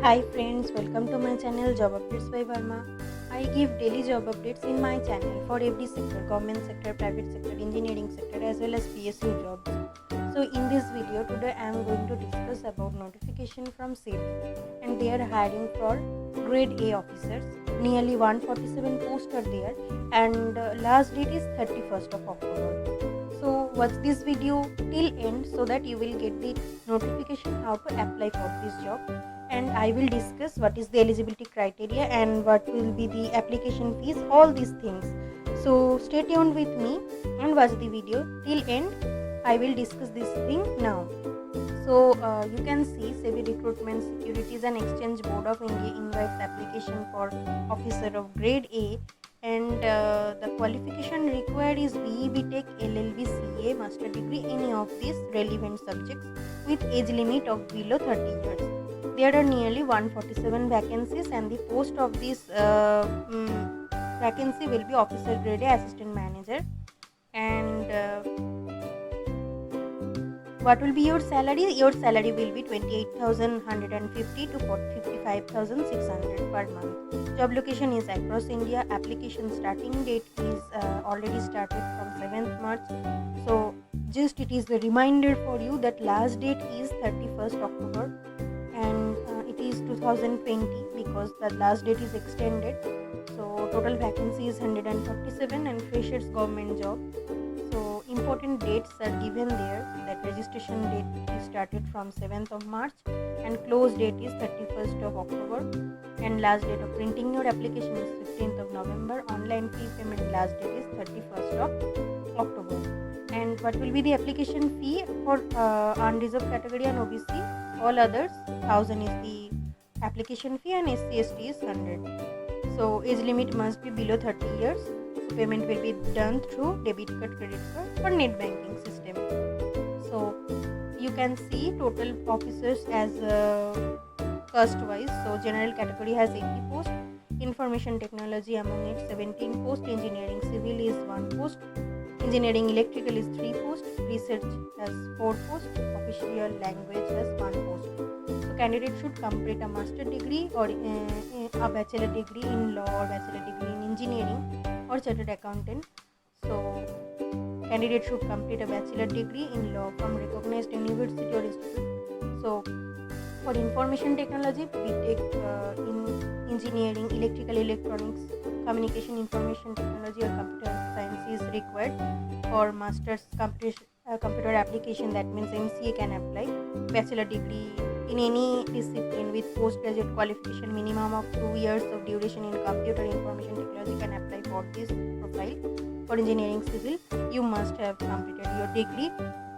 Hi friends, welcome to my channel Job Updates by Verma. I give daily job updates in my channel for every sector, government sector, private sector, engineering sector as well as PSU jobs. So in this video today I am going to discuss about notification from SET and they are hiring for grade A officers. Nearly 147 posts are there and last date is 31st of October. So watch this video till end so that you will get the notification how to apply for this job, and I will discuss what is the eligibility criteria and what will be the application fees, all these things. So stay tuned with me and watch the video till end. I will discuss this thing now. So you can see SEBI Recruitment Securities and Exchange Board of India invites application for officer of grade A, and the qualification required is BE, BTech, LLB, CA, master degree, any of these relevant subjects with age limit of below 30 years. There are nearly 147 vacancies and the post of this vacancy will be officer grade A assistant manager. And what will be your salary? Your salary will be 28,150 to 55,600 per month. Job location is across India. Application starting date is already started from 7th March. So just it is a reminder for you that last date is 31st October and it is 2020 because the last date is extended. So total vacancy is 147 and freshers government job. So important dates are given there, that registration date is started from 7th of March and close date is 31st of October, and last date of printing your application is 15th of November. Online fee payment last date is 31st of October. And what will be the application fee for unreserved category and OBC? All others 1000 is the application fee and SC/ST is 100. So age limit must be below 30 years. So payment will be done through debit card, credit card or net banking system. So you can see total officers as caste wise. So general category has 80 posts, information technology among it 17 posts, engineering civil is 1 post, engineering electrical is 3 posts, research has 4 posts, official language has 1 post. So candidate should complete a master degree or a bachelor degree in law or bachelor degree in engineering or chartered accountant. So candidate should complete a bachelor degree in law from recognized university or institute. So for information technology, BTech in engineering, electrical, electronics, communication, information technology or computer science is required. For master's computer application, that means MCA can apply. Bachelor degree in any discipline with postgraduate qualification minimum of 2 years of duration in computer information technology can apply for this profile. For engineering civil, you must have completed your degree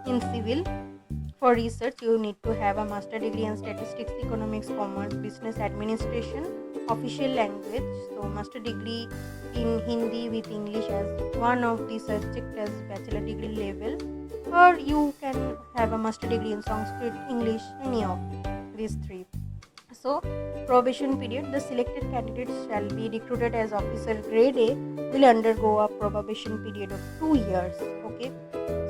in civil. For research, you need to have a master degree in statistics, economics, commerce, business administration, official language. So master degree in Hindi with English as one of the subject as bachelor degree level, or you can have a master degree in Sanskrit, English, any of these three. So probation period, the selected candidates shall be recruited as officer grade A will undergo a probation period of 2 years. Okay,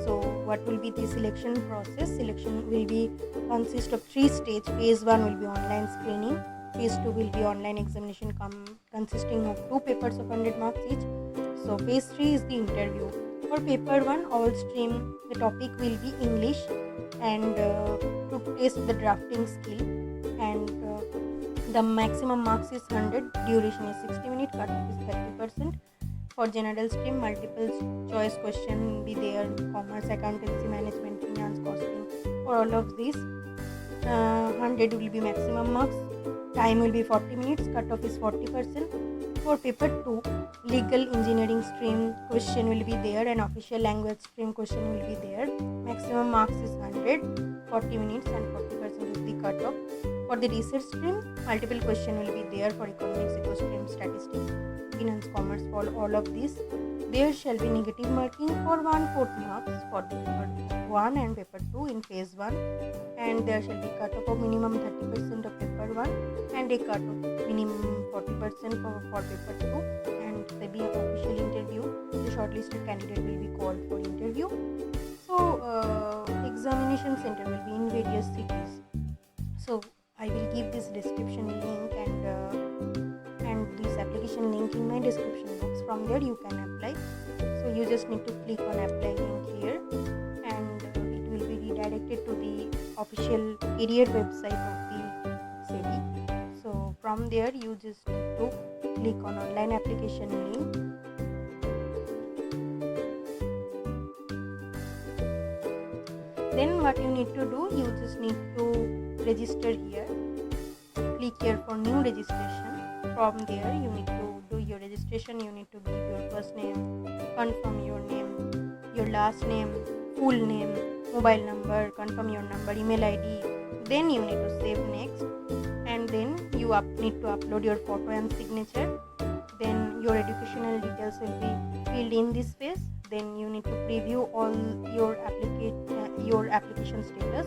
so what will be the selection process? Selection will be consist of 3 stages. Phase 1 will be online screening, phase 2 will be online examination consisting of 2 papers of 100 marks each. So phase 3 is the interview. For paper 1, all stream, the topic will be English and to test the drafting skill, and the maximum marks is 100, duration is 60 minutes, cutoff is 30%. For general stream, multiple choice question be there, commerce, accountancy, management, finance, costing. For all of these, 100 will be maximum marks, time will be 40 minutes, cutoff is 40%. For paper 2, legal engineering stream question will be there and official language stream question will be there. Maximum marks is 100, 40 minutes and 40% is the cutoff. For the research stream, multiple question will be there for economics, eco-stream, statistics, finance, commerce. For all of these, there shall be negative marking for 1/4 marks for the paper 1 and paper 2 in phase 1, and there shall be cutoff of minimum 30% of paper 1 and a cutoff minimum 40% for paper 2. And there be an official interview. The shortlisted candidate will be called for interview. So examination center will be in various cities. So I will give this description link and this application link in my description box. From there you can apply. So you just need to click on apply link here, and it will be redirected to the official career website of the SEBI. So from there you just need to click on online application link. Then what you need to do, you just need to register here. Click here for new registration. From there you need to do your registration. You need to give your first name, confirm your name, your last name, full name, mobile number, confirm your number, email ID. Then you need to save next, and then you need to upload your photo and signature. Then your educational details will be filled in this phase. Then you need to preview all your application status.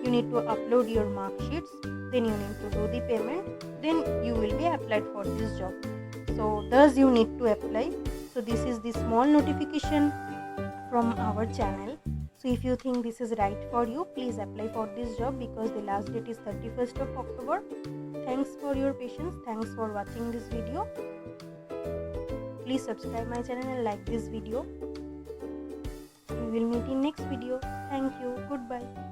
You need to upload your mark sheets. Then you need to do the payment. Then you will be applied for this job. So thus you need to apply. So this is the small notification from our channel. So if you think this is right for you, please apply for this job, because the last date is 31st of October. Thanks for your patience. Thanks for watching this video. Please subscribe my channel and like this video. We will meet in next video. Thank you. Goodbye.